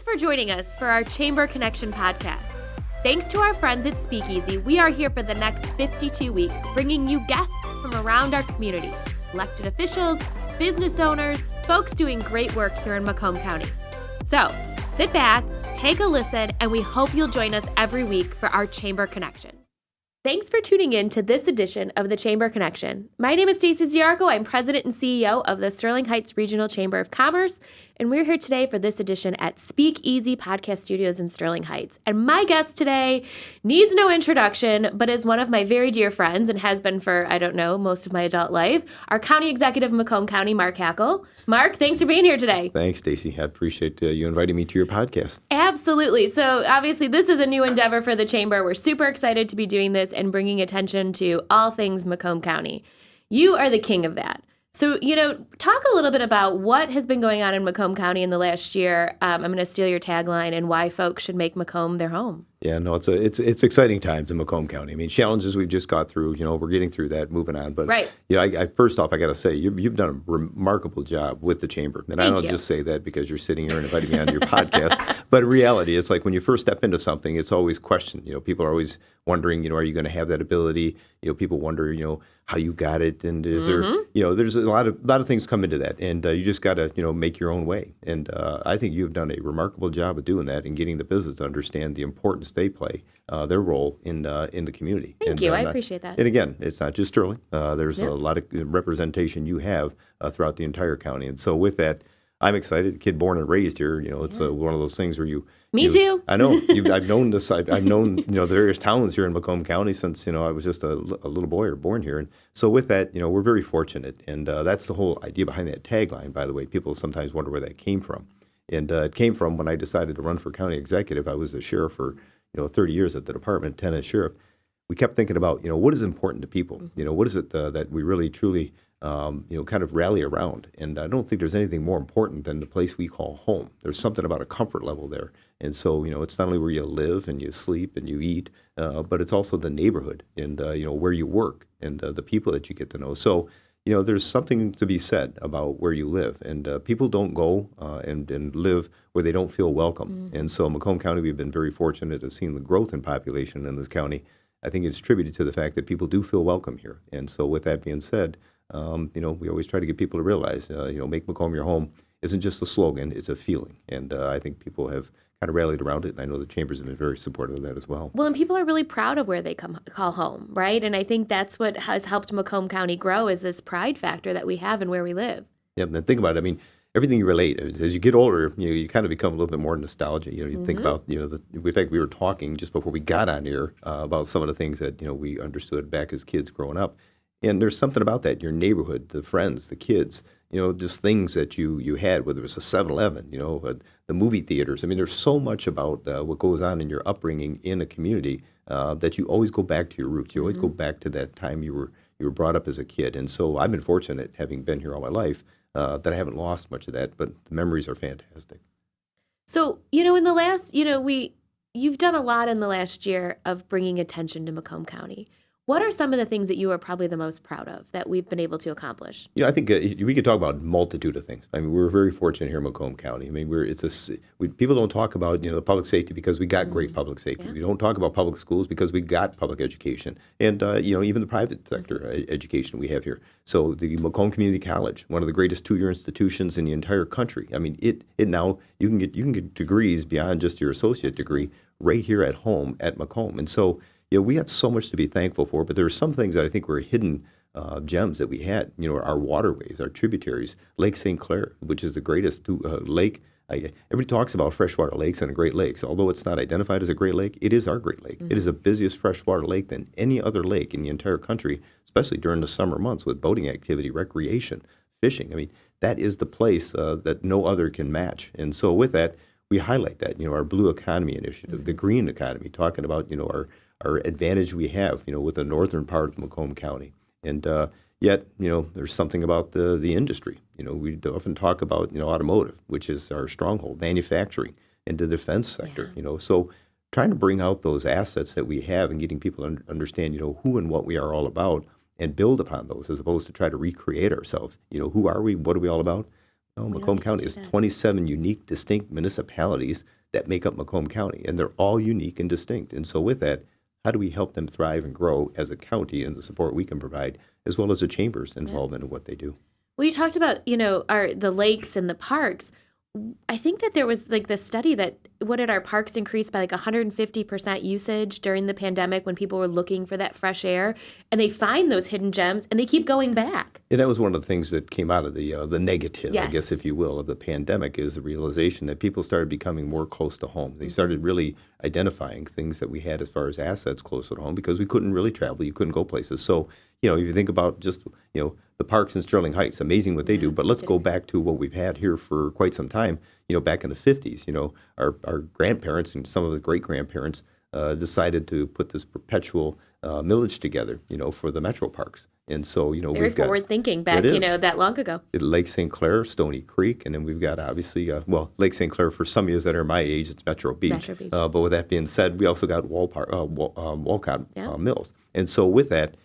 for joining us for our Chamber Connection podcast. Thanks to our friends at Speakeasy, we are here for the next 52 weeks, bringing you guests from around our community, elected officials, business owners, folks doing great work here in Macomb County. So, sit back, take a listen, and we hope you'll join us every week for our Chamber Connection. Thanks for tuning in to this edition of the Chamber Connection. My name is Stacey Ziarko. I'm President and CEO of the Sterling Heights Regional Chamber of Commerce, and we're here today for this edition at Speakeasy Podcast Studios in Sterling Heights. And my guest today needs no introduction, but is one of my very dear friends and has been for, most of my adult life, our County Executive of Macomb County, Mark Hackel. Mark, thanks for being here today. Thanks, Stacey. I appreciate you inviting me to your podcast. Absolutely. So obviously this is a new endeavor for the Chamber. We're super excited to be doing this and bringing attention to all things Macomb County. You are the king of that. So, talk a little bit about what has been going on in Macomb County in the last year. I'm going to steal your tagline, and why folks should make Macomb their home. Yeah, no, it's exciting times in Macomb County. I mean, challenges we've just got through, we're getting through that, moving on. But, right. First off, I got to say, you've done a remarkable job with the Chamber. And I don't just say that because you're sitting here and inviting me on your podcast. But in reality, it's like when you first step into something, it's always questioned. People are always wondering, are you going to have that ability? People wonder, how you got it. And is there, there's a lot of things come into that. And you just got to, make your own way. And I think you've done a remarkable job of doing that and getting the business to understand the importance they play, their role in the community. Thank you. I appreciate that. And again, it's not just Sterling. There's a lot of representation you have throughout the entire county. And so with that, I'm excited. Kid born and raised here. It's one of those things where Me too. I know. I've known this. I've known the various towns here in Macomb County since I was just a little boy or born here. And so with that, we're very fortunate. And that's the whole idea behind that tagline. By the way, people sometimes wonder where that came from. And it came from when I decided to run for county executive. I was a sheriff for 30 years at the department, 10 as sheriff. We kept thinking about what is important to people. What is it that we really truly kind of rally around. And I don't think there's anything more important than the place we call home. There's something about a comfort level there. And so, it's not only where you live and you sleep and you eat, but it's also the neighborhood and, where you work and the people that you get to know. So, there's something to be said about where you live. And people don't go and live where they don't feel welcome. And so Macomb County, we've been very fortunate to have seen the growth in population in this county. I think it's attributed to the fact that people do feel welcome here. And so with that being said, we always try to get people to realize, make Macomb your home isn't just a slogan, it's a feeling. And I think people have kind of rallied around it, and I know the Chambers have been very supportive of that as well. Well, and people are really proud of where they call home, right? And I think that's what has helped Macomb County grow is this pride factor that we have in where we live. Yeah, and think about it. I mean, everything you relate, as you get older, you kind of become a little bit more nostalgic. You think about, in fact, we were talking just before we got on here about some of the things that, we understood back as kids growing up. And there's something about that, your neighborhood, the friends, the kids, just things that you had, whether it was a 7-Eleven, the movie theaters. I mean, there's so much about what goes on in your upbringing in a community that you always go back to your roots. You always go back to that time you were brought up as a kid. And so I've been fortunate, having been here all my life, that I haven't lost much of that, but the memories are fantastic. So, in the last, you've done a lot in the last year of bringing attention to Macomb County. What are some of the things that you are probably the most proud of that we've been able to accomplish? I think we could talk about a multitude of things. I mean, we're very fortunate here in Macomb County. I mean, people don't talk about the public safety because we got great public safety. Yeah. We don't talk about public schools because we got public education, and even the private sector education we have here. So the Macomb Community College, one of the greatest 2-year institutions in the entire country. I mean, it now you can get degrees beyond just your associate degree right here at home at Macomb, and so. We had so much to be thankful for, but there are some things that I think were hidden gems that we had. Our waterways, our tributaries, Lake St. Clair, which is the greatest lake. Everybody talks about freshwater lakes and Great Lakes. Although it's not identified as a Great Lake, it is our Great Lake. Mm-hmm. It is the busiest freshwater lake than any other lake in the entire country, especially during the summer months with boating activity, recreation, fishing. I mean, that is the place that no other can match. And so with that, we highlight that, our Blue Economy Initiative, the Green Economy, talking about, our advantage we have, with the northern part of Macomb County. And yet, there's something about the industry. We often talk about, automotive, which is our stronghold, manufacturing, and the defense sector, So trying to bring out those assets that we have and getting people to understand, who and what we are all about and build upon those as opposed to try to recreate ourselves. Who are we? What are we all about? No, We don't Macomb get to County do is that. 27 unique, distinct municipalities that make up Macomb County, and they're all unique and distinct. And so with that, how do we help them thrive and grow as a county and the support we can provide, as well as the chamber's involvement in what they do? Well, you talked about, the lakes and the parks. I think that there was like this study that what did our parks increase by like 150% usage during the pandemic when people were looking for that fresh air, and they find those hidden gems and they keep going back. And that was one of the things that came out of the negative, I Yes. guess, if you will, of the pandemic, is the realization that people started becoming more close to home. They started really identifying things that we had as far as assets close to home, because we couldn't really travel. You couldn't go places. So, if you think about just, the parks in Sterling Heights, amazing what they do. But let's go back to what we've had here for quite some time. Back in the 50s, our grandparents and some of the great-grandparents decided to put this perpetual millage together, for the metro parks. And so, Very we've got forward thinking back, It is. that long ago. Lake St. Clair, Stony Creek, and then we've got obviously, Lake St. Clair for some of you that are my age, it's Metro Beach. Metro Beach. But with that being said, we also got Walcott Yeah. Mills. And so with that,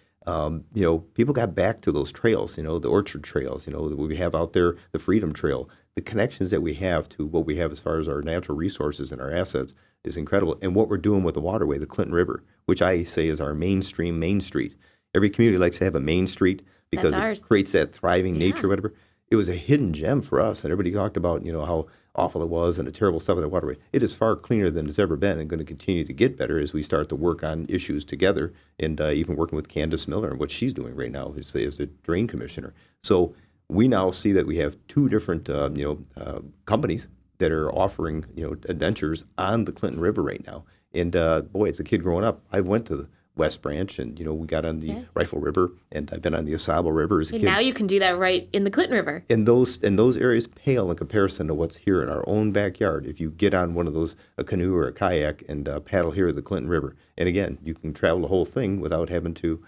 people got back to those trails, the Orchard Trails, that we have out there, the Freedom Trail. The connections that we have to what we have as far as our natural resources and our assets is incredible. And what we're doing with the waterway, the Clinton River, which I say is our main street. Every community likes to have a main street because That's ours. it creates that thriving nature, whatever. It was a hidden gem for us, and everybody talked about, how awful it was and the terrible stuff in the waterway. It is far cleaner than it's ever been, and going to continue to get better as we start to work on issues together, and even working with Candace Miller and what she's doing right now as a drain commissioner. So we now see that we have two different, companies that are offering, adventures on the Clinton River right now. And boy, as a kid growing up, I went to the West Branch, and we got on the Rifle River, and I've been on the Osable River as a And kid. now you can do that right in the Clinton River. And those areas pale in comparison to what's here in our own backyard. If you get on one of those, a canoe or a kayak, and paddle here at the Clinton River, and again, you can travel the whole thing without having to,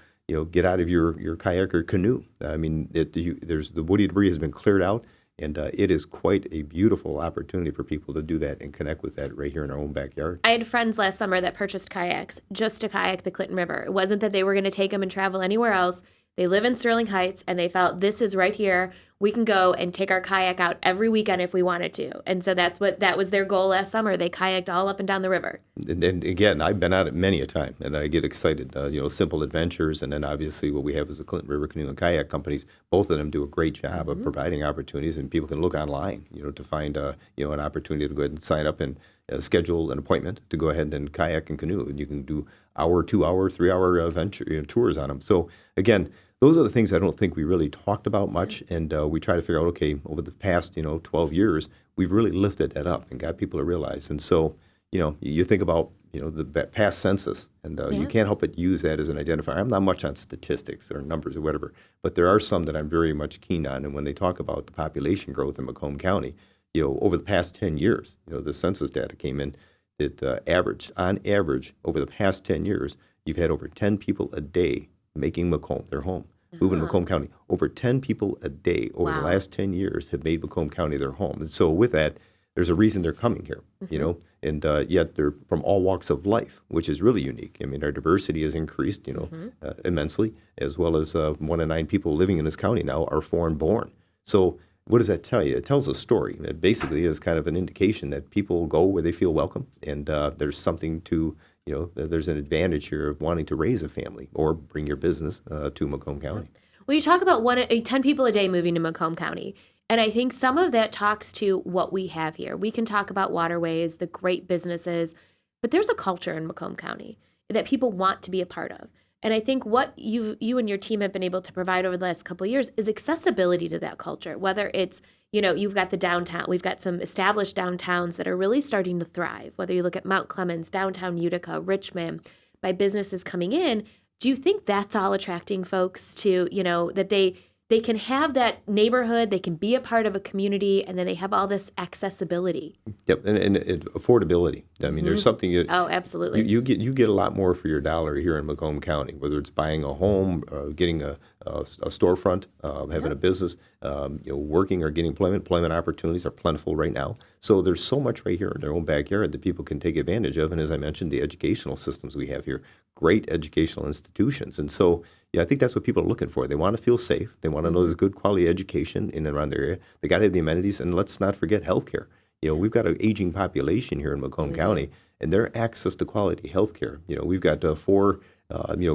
get out of your kayak or canoe. I mean, there's the woody debris has been cleared out, and it is quite a beautiful opportunity for people to do that and connect with that right here in our own backyard. I had friends last summer that purchased kayaks just to kayak the Clinton River. It wasn't that they were going to take them and travel anywhere else. They live in Sterling Heights, and they felt this is right here. We can go and take our kayak out every weekend if we wanted to. And so that was their goal last summer. They kayaked all up and down the river. And again, I've been on it many a time, and I get excited. Simple adventures, and then obviously what we have is the Clinton River Canoe and Kayak companies. Both of them do a great job of providing opportunities, and people can look online, to find an opportunity to go ahead and sign up and schedule an appointment to go ahead and kayak and canoe, and you can do hour, 2 hour, 3 hour adventure tours on them. So again, those are the things I don't think we really talked about much, and we try to figure out, okay, over the past 12 years, we've really lifted that up and got people to realize. And so, you think about the past census, and you can't help but use that as an identifier. I'm not much on statistics or numbers or whatever, but there are some that I'm very much keen on. And when they talk about the population growth in Macomb County, over the past 10 years, the census data came in that on average, over the past 10 years, you've had over 10 people a day making Macomb their home, moving to Macomb County. Over 10 people a day over the last 10 years have made Macomb County their home. And so with that, there's a reason they're coming here, and yet they're from all walks of life, which is really unique. I mean, our diversity has increased, immensely, as well as 1 in 9 people living in this county now are foreign born. So what does that tell you? It tells a story. It basically is kind of an indication that people go where they feel welcome, and there's something to, there's an advantage here of wanting to raise a family or bring your business to Macomb County. Well, you talk about 10 people a day moving to Macomb County. And I think some of that talks to what we have here. We can talk about waterways, the great businesses, but there's a culture in Macomb County that people want to be a part of. And I think what you and your team have been able to provide over the last couple of years is accessibility to that culture, whether it's, you've got the downtown, we've got some established downtowns that are really starting to thrive, whether you look at Mount Clemens, downtown Utica, Richmond, by businesses coming in. Do you think that's all attracting folks to, that they can have that neighborhood, they can be a part of a community, and then they have all this accessibility? Yep, and affordability. I mean, there's something. Oh, absolutely. You get a lot more for your dollar here in Macomb County, whether it's buying a home, getting a a storefront, having a business, working or getting employment. Employment opportunities are plentiful right now. So there's so much right here in their own backyard that people can take advantage of. And as I mentioned, the educational systems we have here, great educational institutions. And so, I think that's what people are looking for. They want to feel safe. They want to know there's good quality education in and around their area. They got to have the amenities. And let's not forget healthcare. We've got an aging population here in Macomb County, and their access to quality healthcare. We've got 4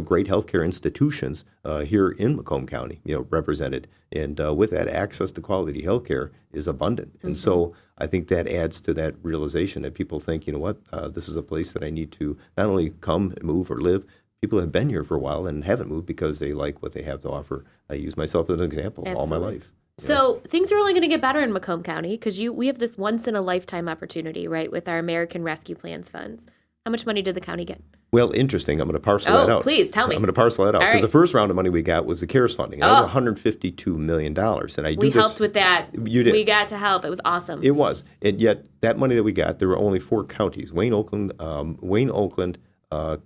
great healthcare institutions here in Macomb County, represented. And with that, access to quality healthcare is abundant. And so I think that adds to that realization that people think, this is a place that I need to not only come, move, or live. People have been here for a while and haven't moved because they like what they have to offer. I use myself as an example all my life. So things are only going to get better in Macomb County because we have this once-in-a-lifetime opportunity, right, with our American Rescue Plans funds. How much money did the county get? Well, interesting. I'm going to parcel that out. Oh, please, tell me. I'm going to parcel that out. Because right. the first round of money we got was the CARES funding. That was $152 million. And we helped with that. You did. We got to help. It was awesome. It was. And yet, that money that we got, there were only 4 counties, Wayne, Oakland,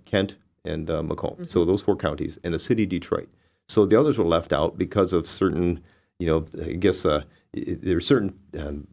Kent, and Macomb. So those 4 counties, and the city of Detroit. So the others were left out because of certain, I guess there are certain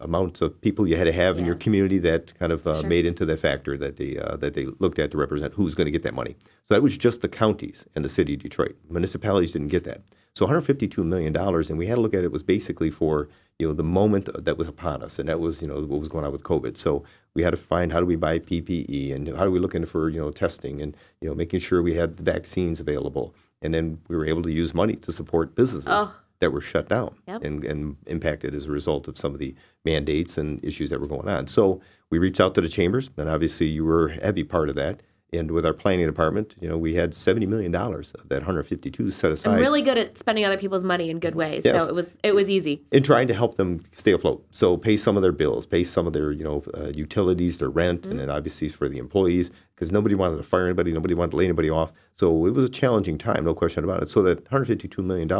amounts of people you had to have in your community that kind of made into that factor that they looked at to represent who's going to get that money. So that was just the counties and the city of Detroit. Municipalities didn't get that. So $152 million, and we had to look at it was basically for the moment that was upon us, and that was what was going on with COVID. So we had to find how do we buy PPE and how do we look into for testing and making sure we had the vaccines available, and then we were able to use money to support businesses that were shut down and impacted as a result of some of the mandates and issues that were going on. So we reached out to the chambers, and obviously you were a heavy part of that. And with our planning department, we had $70 million of that 152 set aside. I'm really good at spending other people's money in good ways, yes. So it was easy. And trying to help them stay afloat. So pay some of their bills, pay some of their utilities, their rent, and then obviously for the employees, because nobody wanted to fire anybody, nobody wanted to lay anybody off. So it was a challenging time, no question about it. So that $152 million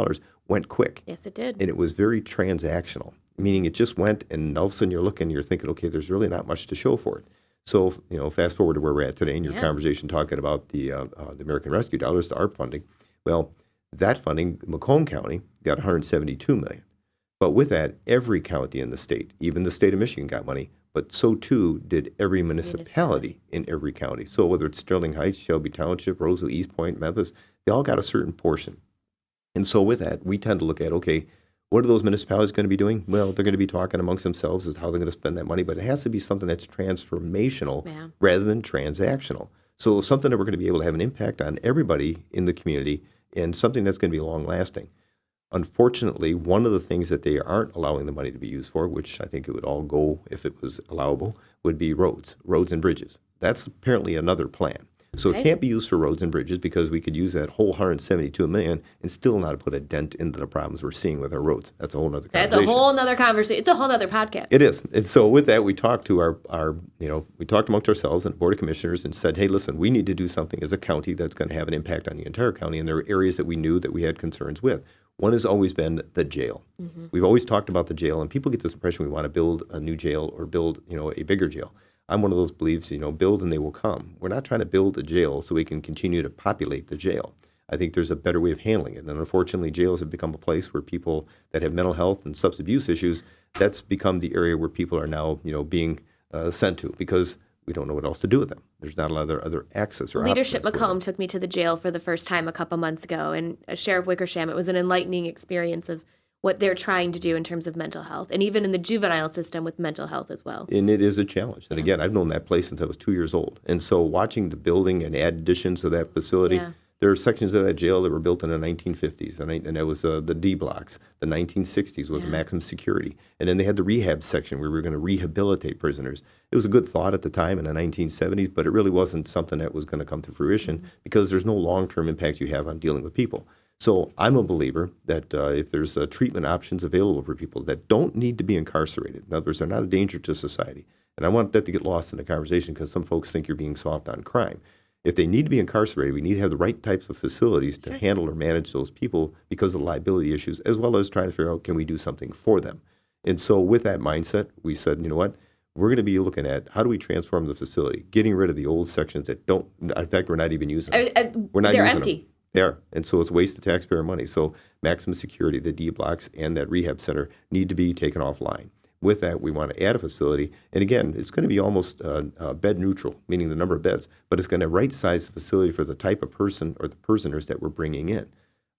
went quick. Yes, it did. And it was very transactional, meaning it just went, and all of a sudden you're thinking, okay, there's really not much to show for it. So, fast forward to where we're at today in your conversation talking about the American Rescue Dollars, the ARP funding. Well, that funding, Macomb County got $172 million. But with that, every county in the state, even the state of Michigan got money, but so too did every municipality in every county. So whether it's Sterling Heights, Shelby Township, Roseville, East Point, Memphis, they all got a certain portion. And so with that, we tend to look at, okay, what are those municipalities going to be doing? Well, they're going to be talking amongst themselves as how they're going to spend that money, but it has to be something that's transformational rather than transactional. So something that we're going to be able to have an impact on everybody in the community and something that's going to be long-lasting. Unfortunately, one of the things that they aren't allowing the money to be used for, which I think it would all go if it was allowable, would be roads and bridges. That's apparently another plan. So it can't be used for roads and bridges because we could use that whole $172 million and still not put a dent into the problems we're seeing with our roads. That's a whole other conversation. That's a whole other conversation. It's a whole other podcast. It is. And so with that, we talked to we talked amongst ourselves and the Board of Commissioners and said, hey, listen, we need to do something as a county that's going to have an impact on the entire county. And there are areas that we knew that we had concerns with. One has always been the jail. We've always talked about the jail, and people get this impression we want to build a new jail or build, a bigger jail. I'm one of those beliefs, build and they will come. We're not trying to build a jail so we can continue to populate the jail. I think there's a better way of handling it. And unfortunately, jails have become a place where people that have mental health and substance abuse issues, that's become the area where people are now, being sent to because we don't know what else to do with them. There's not a lot of other access or Leadership Macomb took me to the jail for the first time a couple months ago, and Sheriff Wickersham, it was an enlightening experience of what they're trying to do in terms of mental health, and even in the juvenile system with mental health as well. And it is a challenge. And again, I've known that place since I was 2 years old. And so watching the building and add additions to that facility, there are sections of that jail that were built in the 1950s, and that was the D blocks, the 1960s with the maximum security. And then they had the rehab section where we were going to rehabilitate prisoners. It was a good thought at the time in the 1970s, but it really wasn't something that was going to come to fruition because there's no long-term impact you have on dealing with people. So I'm a believer that if there's treatment options available for people that don't need to be incarcerated, in other words, they're not a danger to society. And I want that to get lost in the conversation because some folks think you're being soft on crime. If they need to be incarcerated, we need to have the right types of facilities to handle or manage those people because of the liability issues, as well as trying to figure out, can we do something for them? And so with that mindset, we said, you know what? We're going to be looking at how do we transform the facility, getting rid of the old sections that don't, in fact, we're not even using them. They're empty. They are. And so it's waste of taxpayer money. So maximum security, the D blocks, and that rehab center need to be taken offline. With that, we want to add a facility. And again, it's going to be almost bed neutral, meaning the number of beds, but it's going to right-size the facility for the type of person or the prisoners that we're bringing in.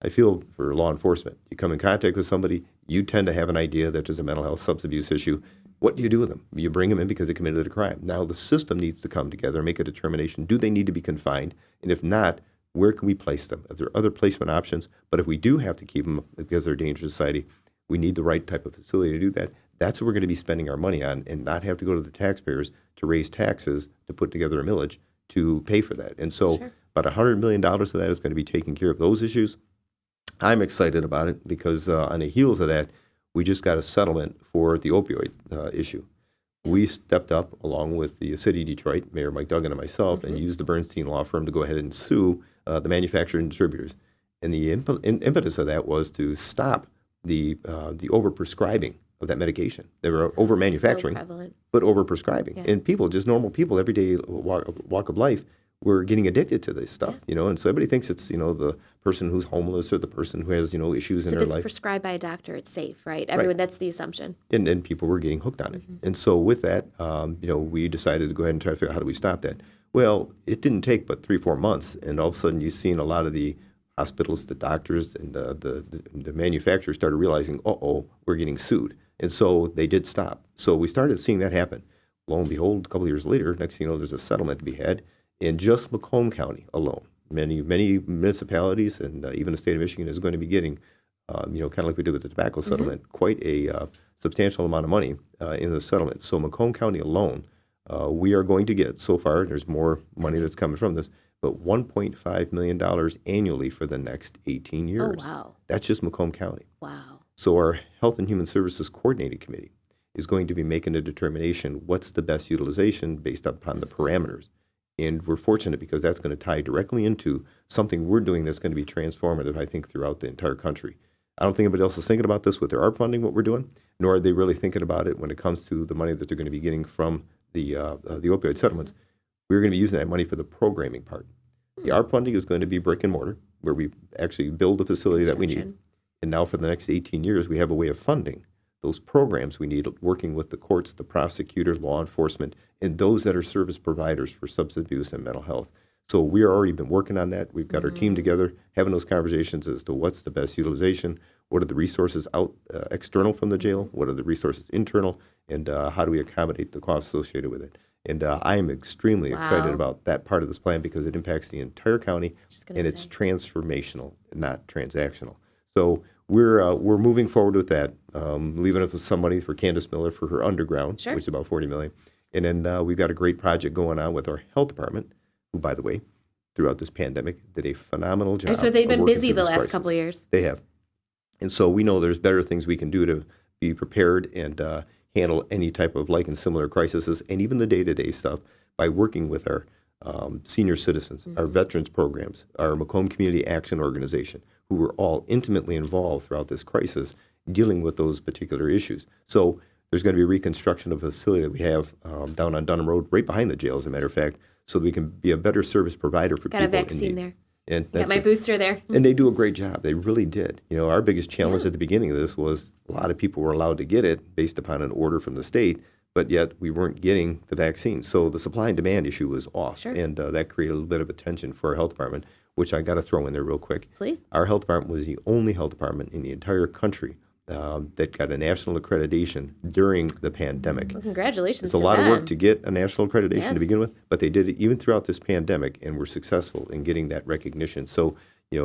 I feel for law enforcement, you come in contact with somebody, you tend to have an idea that there's a mental health substance abuse issue. What do you do with them? You bring them in because they committed a crime. Now the system needs to come together and make a determination. Do they need to be confined? And if not, where can we place them? Are there other placement options? But if we do have to keep them because they're a danger to society, we need the right type of facility to do that. That's what we're going to be spending our money on and not have to go to the taxpayers to raise taxes to put together a millage to pay for that. And so about $100 million of that is going to be taking care of those issues. I'm excited about it because on the heels of that, we just got a settlement for the opioid issue. We stepped up along with the city of Detroit, Mayor Mike Duggan and myself, and used the Bernstein law firm to go ahead and sue the manufacturers and distributors. And the impetus of that was to stop the overprescribing of that medication. They were over manufacturing, but over prescribing. Yeah. And people, just normal people, everyday walk of life, were getting addicted to this stuff, And so everybody thinks it's, the person who's homeless or the person who has, issues in their life. If it's prescribed by a doctor, it's safe, right? Everyone, that's the assumption. And people were getting hooked on it. And so with that, we decided to go ahead and try to figure out how do we stop that. Well, it didn't take but 3-4 months, and all of a sudden you've seen a lot of the hospitals, the doctors, and the manufacturers started realizing, we're getting sued. And so they did stop. So we started seeing that happen. Lo and behold, a couple of years later, next thing you know, there's a settlement to be had in just Macomb County alone. Many municipalities and even the state of Michigan is going to be getting, kind of like we did with the tobacco settlement, quite a substantial amount of money in the settlement. So Macomb County alone, we are going to get, so far, there's more money that's coming from this, but $1.5 million annually for the next 18 years. Oh, wow. That's just Macomb County. Wow. So our Health and Human Services Coordinating Committee is going to be making a determination what's the best utilization based upon the parameters. And we're fortunate because that's going to tie directly into something we're doing that's going to be transformative, I think, throughout the entire country. I don't think anybody else is thinking about this with their ARP funding, what we're doing, nor are they really thinking about it when it comes to the money that they're going to be getting from the opioid settlements. We're going to be using that money for the programming part. The ARP funding is going to be brick and mortar, where we actually build a facility that we need. And now for the next 18 years, we have a way of funding those programs we need, working with the courts, the prosecutor, law enforcement, and those that are service providers for substance abuse and mental health. So we are already been working on that. We've got our team together, having those conversations as to what's the best utilization, what are the resources out external from the jail, what are the resources internal, and how do we accommodate the costs associated with it. And I am extremely excited about that part of this plan because it impacts the entire county, and it's transformational, not transactional. So we're moving forward with that, leaving it with somebody for Candace Miller for her underground, which is about $40 million. And then we've got a great project going on with our health department, who, by the way, throughout this pandemic, did a phenomenal job. So they've been busy the last couple of years. They have. And so we know there's better things we can do to be prepared and handle any type of like and similar crises, and even the day-to-day stuff by working with our senior citizens, our veterans programs, our Macomb Community Action Organization, who were all intimately involved throughout this crisis, dealing with those particular issues. So there's going to be a reconstruction of a facility that we have down on Dunham Road, right behind the jail, as a matter of fact, so that we can be a better service provider for people in need. Got a vaccine there. And got my booster there. And they do a great job. They really did. Our biggest challenge at the beginning of this was a lot of people were allowed to get it based upon an order from the state, but yet we weren't getting the vaccine. So the supply and demand issue was off, and that created a little bit of a tension for our health department, which I got to throw in there real quick. Please. Our health department was the only health department in the entire country that got a national accreditation during the pandemic. Well, congratulations. It's a lot of work to get a national accreditation to begin with, but they did it even throughout this pandemic and were successful in getting that recognition. So,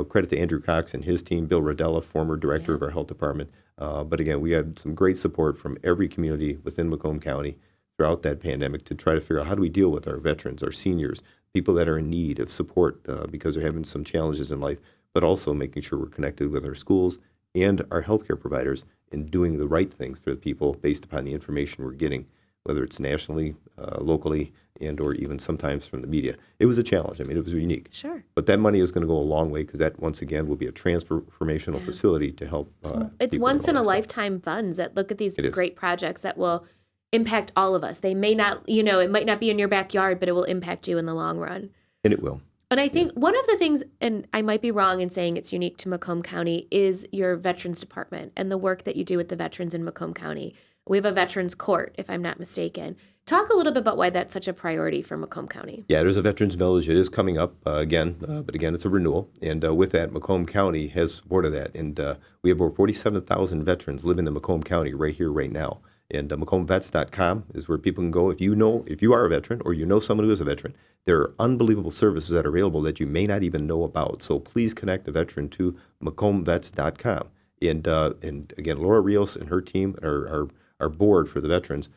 credit to Andrew Cox and his team, Bill Rodella, former director of our health department. But again, we had some great support from every community within Macomb County throughout that pandemic to try to figure out how do we deal with our veterans, our seniors, people that are in need of support because they're having some challenges in life, but also making sure we're connected with our schools and our healthcare providers in doing the right things for the people based upon the information we're getting, whether it's nationally, locally, and or even sometimes from the media. It was a challenge. I mean, it was unique. Sure. But that money is going to go a long way because that, once again, will be a transformational facility to help it's once-in-a-lifetime funds that look at these great projects that will impact all of us. They may not, it might not be in your backyard, but it will impact you in the long run. And it will. And I think one of the things, and I might be wrong in saying it's unique to Macomb County, is your Veterans Department and the work that you do with the veterans in Macomb County. We have a Veterans Court, if I'm not mistaken. Talk a little bit about why that's such a priority for Macomb County. Yeah, there's a Veterans Village. It is coming up again, but again, it's a renewal. And with that, Macomb County has supported that. And we have over 47,000 veterans living in Macomb County right here, right now. And MacombVets.com is where people can go. If you are a veteran or you know someone who is a veteran, there are unbelievable services that are available that you may not even know about. So please connect a veteran to MacombVets.com. And again, Laura Rios and her team, our board for the veterans,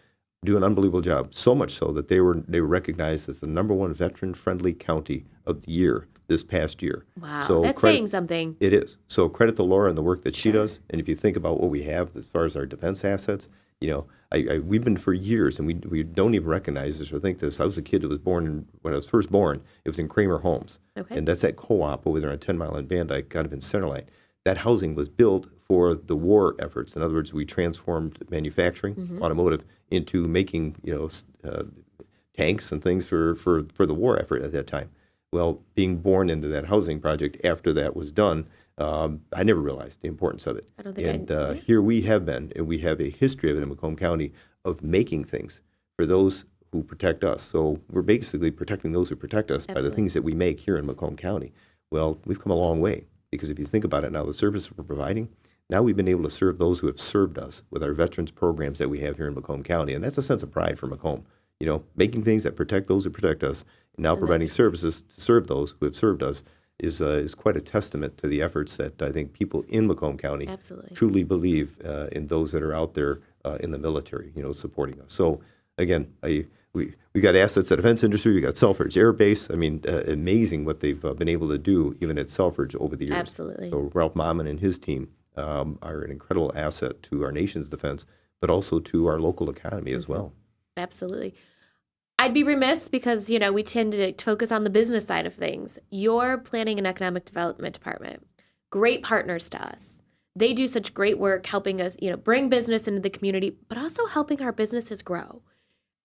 do an unbelievable job. So much so that they were recognized as the #1 veteran-friendly county of the year this past year. Wow, so that's saying something. It is. So credit to Laura and the work that she does. And if you think about what we have as far as our defense assets, we've been for years, and we don't even recognize this or think this. I was a kid who was born, when I was first born, it was in Kramer Homes. Okay. And that's that co-op over there on 10 Mile and Van Dyke, kind of in Centerline. That housing was built for the war efforts. In other words, we transformed manufacturing, automotive, into making tanks and things for the war effort at that time. Well, being born into that housing project after that was done, I never realized the importance of it. I don't think Here we have been, and we have a history of it in Macomb County of making things for those who protect us. So we're basically protecting those who protect us by the things that we make here in Macomb County. Well, we've come a long way, because if you think about it now, the service we're providing, now we've been able to serve those who have served us with our veterans programs that we have here in Macomb County. And that's a sense of pride for Macomb. Making things that protect those who protect us, and now providing services to serve those who have served us is quite a testament to the efforts that I think people in Macomb County truly believe in those that are out there in the military, supporting us. So again, we got assets at defense industry. We got Selfridge Air Base. I mean, amazing what they've been able to do even at Selfridge over the years. Absolutely. So Ralph Mahman and his team are an incredible asset to our nation's defense, but also to our local economy as well. Absolutely. I'd be remiss because, we tend to focus on the business side of things. Your Planning and Economic Development Department, great partners to us. They do such great work helping us, bring business into the community, but also helping our businesses grow.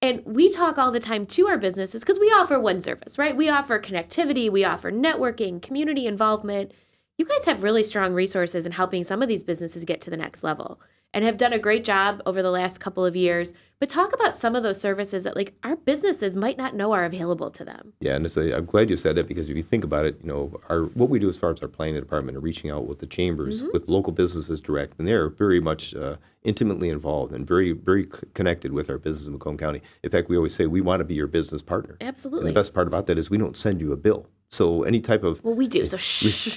And we talk all the time to our businesses because we offer one service, right? We offer connectivity, we offer networking, community involvement. You guys have really strong resources in helping some of these businesses get to the next level and have done a great job over the last couple of years. But talk about some of those services that our businesses might not know are available to them. Yeah, and I'm glad you said that, because if you think about it, what we do as far as our planning department and reaching out with the chambers, with local businesses direct, and they're very much intimately involved and very, very connected with our business in Macomb County. In fact, we always say we want to be your business partner. Absolutely. And the best part about that is we don't send you a bill. So any type of... Well, we do, so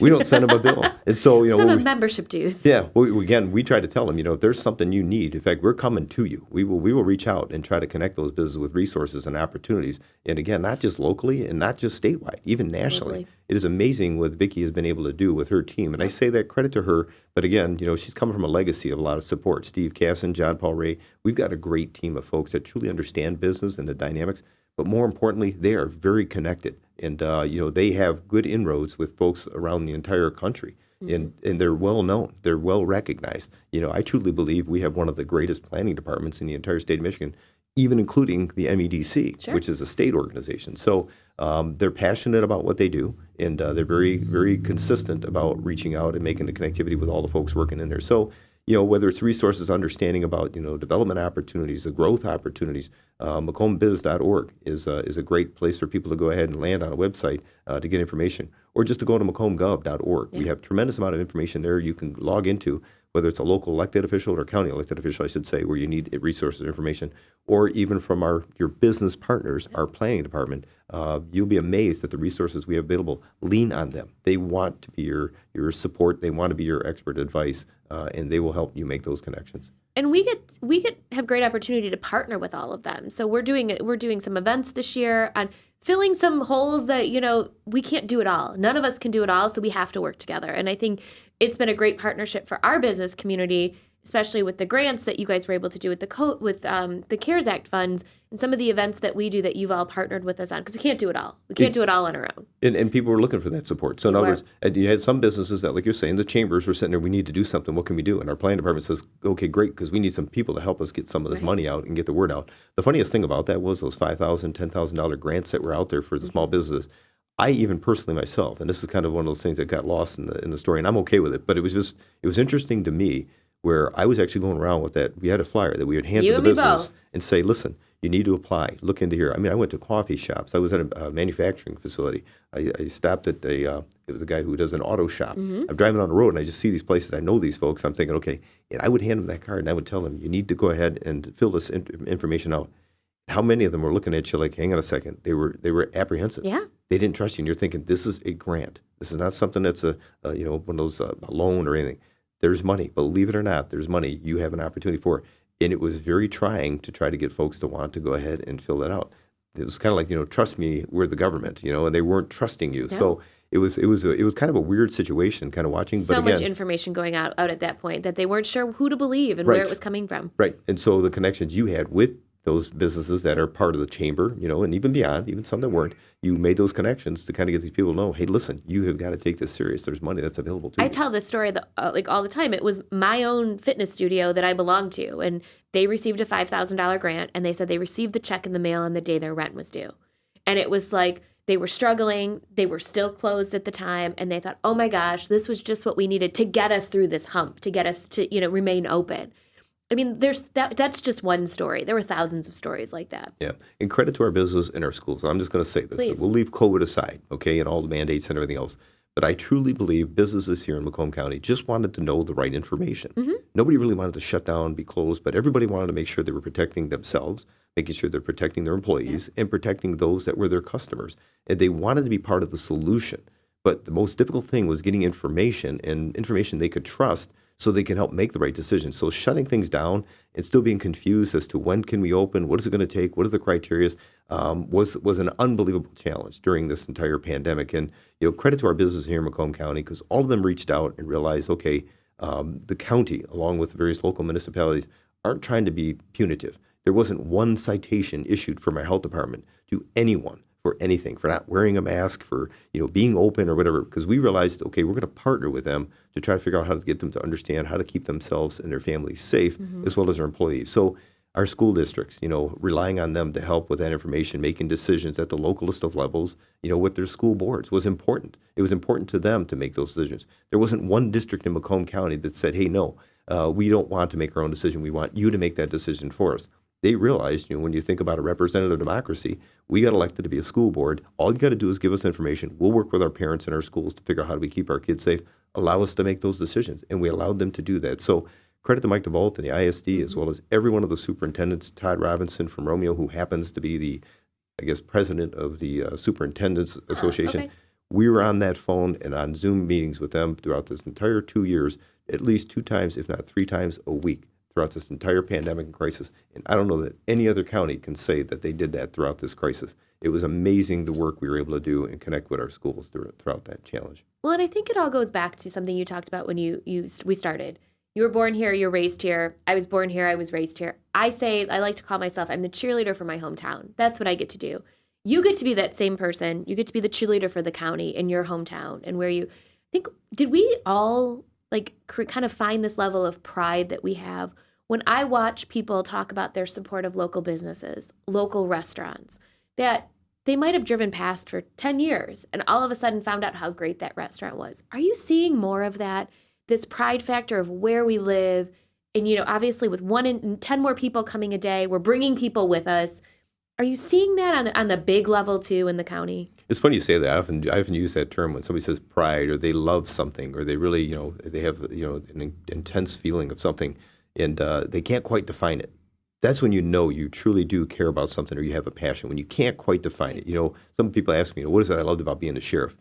we don't send them a bill. And so, some of membership dues. Yeah. Well, again, we try to tell them, if there's something you need, in fact, we're coming to you. We will reach out and try to connect those businesses with resources and opportunities. And again, not just locally and not just statewide, even nationally. Totally. It is amazing what Vicki has been able to do with her team. And I say that credit to her. But again, she's coming from a legacy of a lot of support. Steve Casson, John Paul Ray. We've got a great team of folks that truly understand business and the dynamics. But more importantly, they are very connected. And, they have good inroads with folks around the entire country. And they're well known. They're well recognized. I truly believe we have one of the greatest planning departments in the entire state of Michigan, even including the MEDC, which is a state organization. So they're passionate about what they do, and they're very, very consistent about reaching out and making the connectivity with all the folks working in there. So, whether it's resources, understanding about, development opportunities, the growth opportunities, MacombBiz.org is a great place for people to go ahead and land on a website to get information, or just to go to MacombGov.org. We have tremendous amount of information there you can log into, whether it's a local elected official or county elected official, I should say, where you need resources and information, or even from your business partners, our planning department. You'll be amazed at the resources we have available. Lean on them. They want to be your support. They want to be your expert advice, and they will help you make those connections. And we get have great opportunity to partner with all of them. So we're doing some events this year on filling some holes that, we can't do it all. None of us can do it all, so we have to work together. And I think it's been a great partnership for our business community, especially with the grants that you guys were able to do with the CARES Act funds and some of the events that we do that you've all partnered with us on, because we can't do it all. We can't do it all on our own. And people were looking for that support. So in other words, you had some businesses that, like you're saying, the chambers were sitting there, we need to do something. What can we do? And our planning department says, okay, great, because we need some people to help us get some of this money out and get the word out. The funniest thing about that was those $5,000, $10,000 grants that were out there for the small businesses. I even personally myself, and this is kind of one of those things that got lost in the story, and I'm okay with it, but it was interesting to me where I was actually going around with that. We had a flyer that we would hand You to the and me business both. and say, listen, you need to apply. Look into here. I mean, I went to coffee shops. I was at a manufacturing facility. I stopped at it was a guy who does an auto shop. I'm driving on the road and I just see these places. I know these folks. I'm thinking, okay, and I would hand them that card and I would tell them, you need to go ahead and fill this information out. How many of them were looking at you like, hang on a second? They were apprehensive. Yeah. They didn't trust you, and you're thinking, this is a grant. This is not something that's a one of those a loan or anything. There's money. Believe it or not, there's money. You have an opportunity for it. And it was very trying to try to get folks to want to go ahead and fill that out. It was kind of like, trust me, we're the government, and they weren't trusting you. Yeah. So it was kind of a weird situation, kind of watching. So but again, much information going out at that point that they weren't sure who to believe and Right. where it was coming from. Right. And so the connections you had with those businesses that are part of the chamber, and even beyond, even some that weren't, you made those connections to kind of get these people to know, hey, listen, you have got to take this serious. There's money that's available to you. I tell this story all the time. It was my own fitness studio that I belonged to, and they received a $5,000 grant, and they said they received the check in the mail on the day their rent was due. And it was like they were struggling. They were still closed at the time, and they thought, oh my gosh, this was just what we needed to get us through this hump, to get us to remain open. I mean, that's just one story. There were thousands of stories like that. Yeah. And credit to our business and our schools. I'm just going to say this. Please. We'll leave COVID aside, okay, and all the mandates and everything else. But I truly believe businesses here in Macomb County just wanted to know the right information. Mm-hmm. Nobody really wanted to shut down, be closed, but everybody wanted to make sure they were protecting themselves, making sure they're protecting their employees, and protecting those that were their customers. And they wanted to be part of the solution. But the most difficult thing was getting information, and information they could trust, so they can help make the right decision. So shutting things down and still being confused as to when can we open, what is it going to take, what are the criteria, was an unbelievable challenge during this entire pandemic. And credit to our business here in Macomb County, because all of them reached out and realized, okay, the county, along with various local municipalities, aren't trying to be punitive. There wasn't one citation issued from our health department to anyone for anything, for not wearing a mask, for being open or whatever, because we realized, okay, we're going to partner with them to try to figure out how to get them to understand how to keep themselves and their families safe, as well as their employees. So our school districts, relying on them to help with that information, making decisions at the localist of levels, with their school boards was important. It was important to them to make those decisions. There wasn't one district in Macomb County that said, hey, no, we don't want to make our own decision. We want you to make that decision for us. They realized, when you think about a representative democracy, we got elected to be a school board. All you got to do is give us information. We'll work with our parents and our schools to figure out how do we keep our kids safe, allow us to make those decisions. And we allowed them to do that. So credit to Mike DeVault and the ISD, as well as every one of the superintendents, Todd Robinson from Romeo, who happens to be the, president of the Superintendents Association. Okay. We were on that phone and on Zoom meetings with them throughout this entire 2 years, at least 2 times, if not 3 times a week, throughout this entire pandemic and crisis. And I don't know that any other county can say that they did that throughout this crisis. It was amazing the work we were able to do and connect with our schools throughout that challenge. Well, and I think it all goes back to something you talked about when we started. You were born here, you're raised here. I was born here, I was raised here. I like to call myself, I'm the cheerleader for my hometown. That's what I get to do. You get to be that same person. You get to be the cheerleader for the county in your hometown, and where you think, did we all kind of find this level of pride that we have when I watch people talk about their support of local businesses, local restaurants, that they might have driven past for 10 years and all of a sudden found out how great that restaurant was? Are you seeing more of that? This pride factor of where we live, and obviously with 1 in 10 more people coming a day, we're bringing people with us. Are you seeing that on the big level too in the county? It's funny you say that. I often use that term when somebody says pride, or they love something, or they really, they have, an intense feeling of something, and they can't quite define it. That's when you truly do care about something, or you have a passion. When you can't quite define it, some people ask me, what is it I loved about being a sheriff?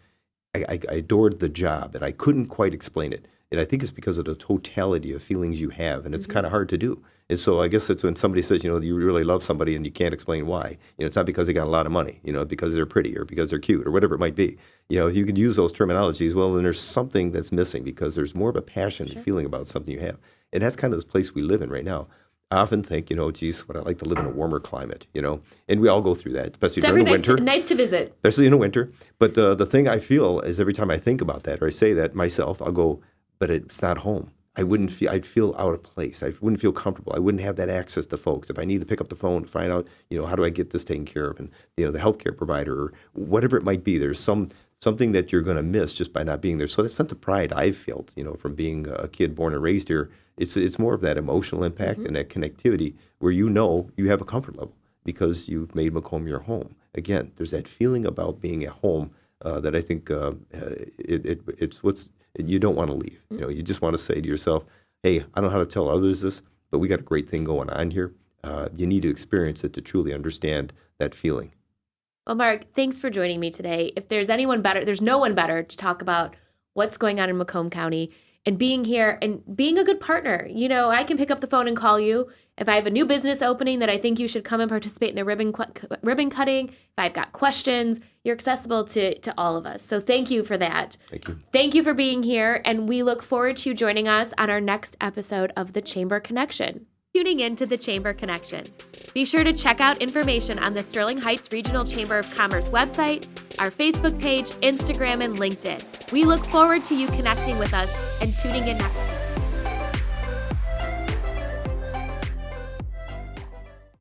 I adored the job, and I couldn't quite explain it. And I think it's because of the totality of feelings you have, and it's kind of hard to do. And so I guess it's when somebody says, you really love somebody and you can't explain why. It's not because they got a lot of money, because they're pretty or because they're cute or whatever it might be. If you could use those terminologies, well, then there's something that's missing, because there's more of a passion and feeling about something you have. And that's kind of this place we live in right now. I often think, geez, would I like to live in a warmer climate, And we all go through that, especially during the winter. Nice to visit. Especially in the winter. But the thing I feel is every time I think about that, or I say that myself, I'll go, but it's not home. I'd feel out of place. I wouldn't feel comfortable. I wouldn't have that access to folks. If I need to pick up the phone to find out, how do I get this taken care of, and the healthcare provider or whatever it might be, there's something that you're going to miss just by not being there. So that's not the pride I've felt, from being a kid born and raised here. It's more of that emotional impact and that connectivity where you have a comfort level because you've made Macomb your home. Again, there's that feeling about being at home that I think it's what's you don't want to leave. You just want to say to yourself, hey, I don't know how to tell others this, but we got a great thing going on here. You need to experience it to truly understand that feeling. Well, Mark, thanks for joining me today. If there's anyone better, there's no one better to talk about what's going on in Macomb County and being here and being a good partner. I can pick up the phone and call you if I have a new business opening that I think you should come and participate in the ribbon cutting. If I've got questions, you're accessible to all of us. So thank you for that. Thank you. Thank you for being here, and we look forward to you joining us on our next episode of The Chamber Connection. Tuning in to The Chamber Connection. Be sure to check out information on the Sterling Heights Regional Chamber of Commerce website, our Facebook page, Instagram, and LinkedIn. We look forward to you connecting with us and tuning in next time.